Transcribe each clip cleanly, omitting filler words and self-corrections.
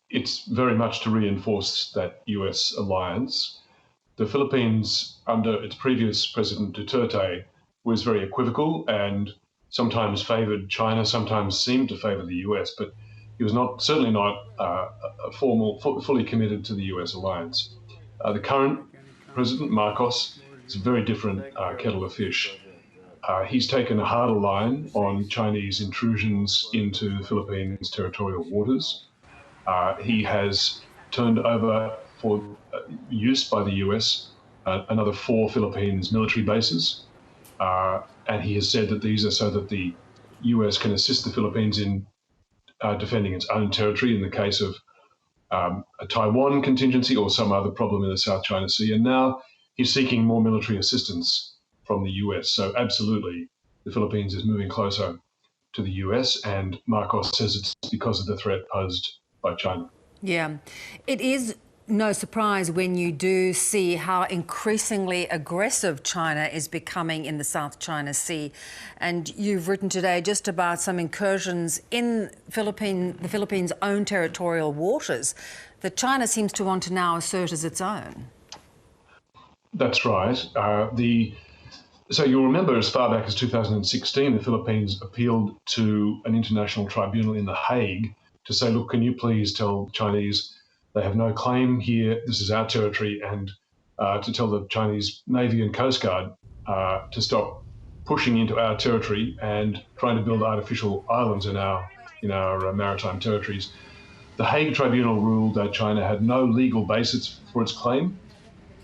it's very much to reinforce that US alliance. The Philippines, under its previous president Duterte, was very equivocal and sometimes favoured China, sometimes seemed to favour the US, but he was certainly not fully committed to the US alliance. The current President Marcos is a very different kettle of fish. He's taken a harder line on Chinese intrusions into the Philippines' territorial waters. He has turned over for use by the US another 4 Philippines military bases. And he has said that these are so that the US can assist the Philippines in defending its own territory in the case of a Taiwan contingency or some other problem in the South China Sea. And now he's seeking more military assistance from the US. So absolutely, the Philippines is moving closer to the US, and Marcos says it's because of the threat posed by China. Yeah, it is no surprise when you do see how increasingly aggressive China is becoming in the South China Sea. And you've written today just about some incursions in the Philippines' own territorial waters that China seems to want to now assert as its own. That's right. So you'll remember as far back as 2016, the Philippines appealed to an international tribunal in The Hague to say, look, can you please tell Chinese they have no claim here, this is our territory, and to tell the Chinese Navy and Coast Guard to stop pushing into our territory and trying to build artificial islands in our maritime territories. The Hague Tribunal ruled that China had no legal basis for its claim.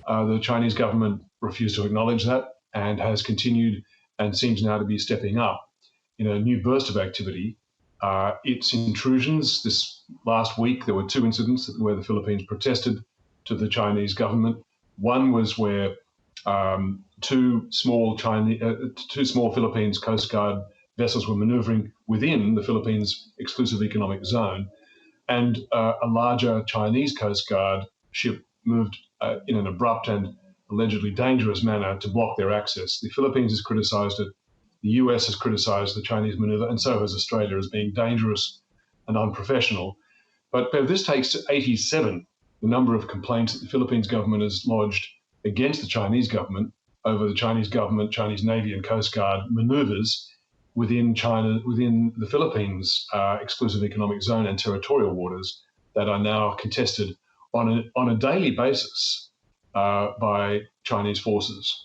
The Chinese government refused to acknowledge that and has continued and seems now to be stepping up in a new burst of activity. Its intrusions this last week, there were 2 incidents where the Philippines protested to the Chinese government. One was where two small Philippines Coast Guard vessels were maneuvering within the Philippines' exclusive economic zone, and a larger Chinese Coast Guard ship moved in an abrupt and allegedly dangerous manner to block their access. The Philippines has criticised it. The US has criticised the Chinese manoeuvre, and so has Australia, as being dangerous and unprofessional. But this takes to 87 the number of complaints that the Philippines government has lodged against the Chinese government over the Chinese government, Chinese Navy and Coast Guard manoeuvres within the Philippines' exclusive economic zone and territorial waters that are now contested on a daily basis by Chinese forces.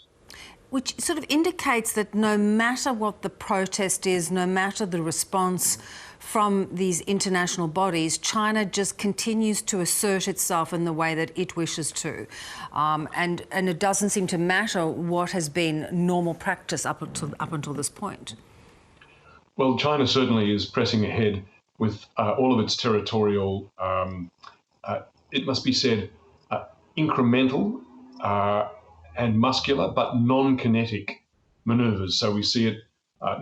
Which sort of indicates that no matter what the protest is, no matter the response from these international bodies, China just continues to assert itself in the way that it wishes to. And it doesn't seem to matter what has been normal practice up until this point. Well, China certainly is pressing ahead with all of its territorial, it must be said, incremental and muscular but non-kinetic manoeuvres. So we see it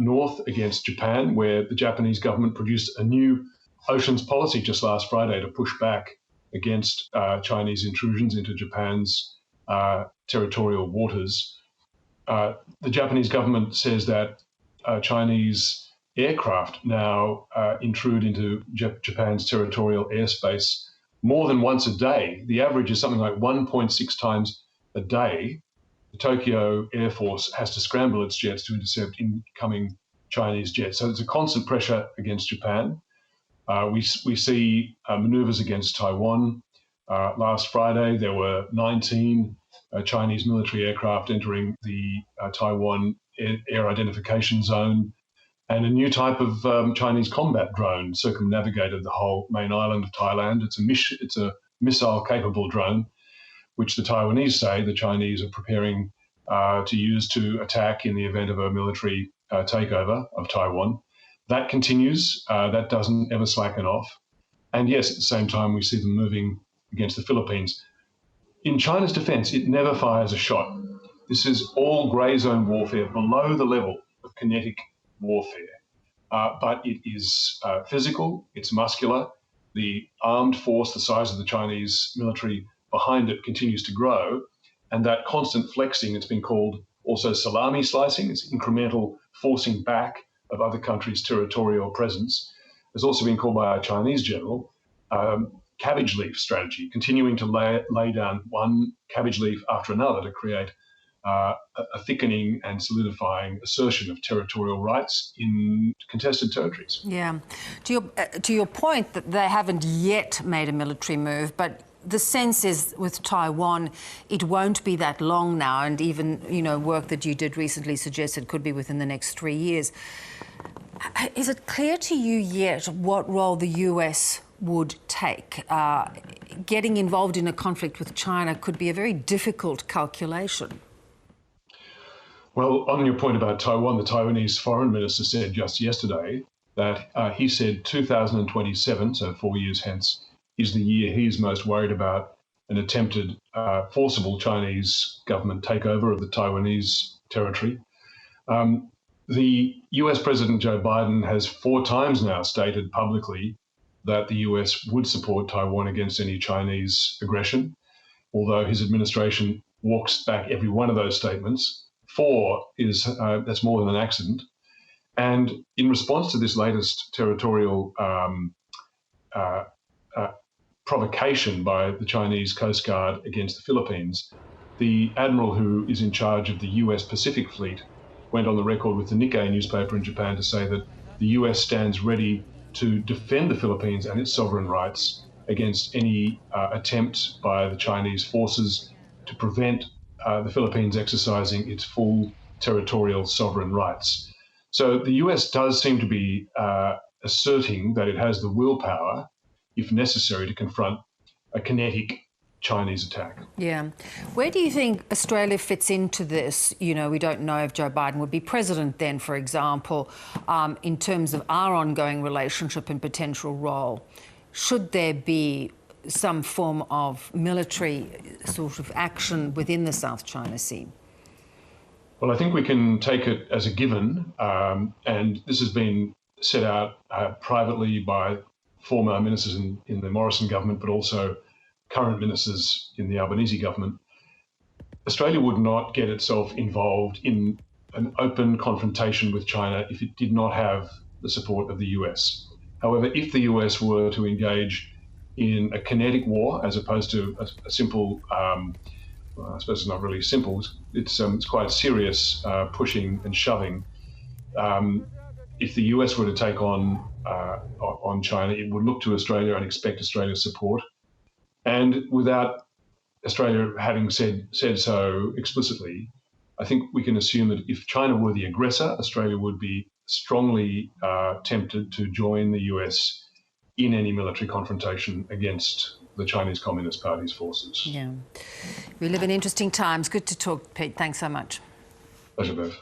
north against Japan, where the Japanese government produced a new oceans policy just last Friday to push back against Chinese intrusions into Japan's territorial waters. The Japanese government says that Chinese aircraft now intrude into Japan's territorial airspace more than once a day. The average is something like 1.6 times a day. The Tokyo Air Force has to scramble its jets to intercept incoming Chinese jets. So there's a constant pressure against Japan. We see maneuvers against Taiwan. Last Friday, there were 19 Chinese military aircraft entering the Taiwan air identification zone, and a new type of Chinese combat drone circumnavigated the whole main island of Thailand. It's a missile-capable drone, which the Taiwanese say the Chinese are preparing to use to attack in the event of a military takeover of Taiwan. That continues. That doesn't ever slacken off. And yes, at the same time, we see them moving against the Philippines. In China's defense, it never fires a shot. This is all grey zone warfare below the level of kinetic warfare. But it is physical, it's muscular. The armed force, the size of the Chinese military behind it, continues to grow. And that constant flexing, it's been called also salami slicing, it's incremental forcing back of other countries' territorial presence, has also been called by a Chinese general cabbage leaf strategy, continuing to lay down one cabbage leaf after another to create a thickening and solidifying assertion of territorial rights in contested territories. Yeah. To your point that they haven't yet made a military move, but the sense is with Taiwan, it won't be that long now, and even, work that you did recently suggested could be within the next 3 years. Is it clear to you yet what role the US would take? Getting involved in a conflict with China could be a very difficult calculation. Well, on your point about Taiwan, the Taiwanese foreign minister said just yesterday that he said 2027, so 4 years hence, is the year he is most worried about an attempted forcible Chinese government takeover of the Taiwanese territory. The US President Joe Biden has 4 times now stated publicly that the US would support Taiwan against any Chinese aggression, although his administration walks back every one of those statements. 4 is, that's more than an accident. And in response to this latest territorial provocation by the Chinese Coast Guard against the Philippines, the admiral who is in charge of the US Pacific Fleet went on the record with the Nikkei newspaper in Japan to say that the US stands ready to defend the Philippines and its sovereign rights against any attempt by the Chinese forces to prevent the Philippines exercising its full territorial sovereign rights. So the US does seem to be asserting that it has the willpower, if necessary, to confront a kinetic Chinese attack. Yeah. Where do you think Australia fits into this? We don't know if Joe Biden would be president then, for example, in terms of our ongoing relationship and potential role. Should there be some form of military sort of action within the South China Sea? Well, I think we can take it as a given, and this has been set out privately by former ministers in the Morrison government, but also current ministers in the Albanese government. Australia would not get itself involved in an open confrontation with China if it did not have the support of the US. However, if the US were to engage in a kinetic war as opposed to a simple, well, I suppose it's not really simple, it's quite serious pushing and shoving. If the US were to take on China, it would look to Australia and expect Australia's support. And without Australia having said so explicitly, I think we can assume that if China were the aggressor, Australia would be strongly tempted to join the US in any military confrontation against the Chinese Communist Party's forces. Yeah. We live in interesting times. Good to talk, Pete. Thanks so much. Pleasure, Bev.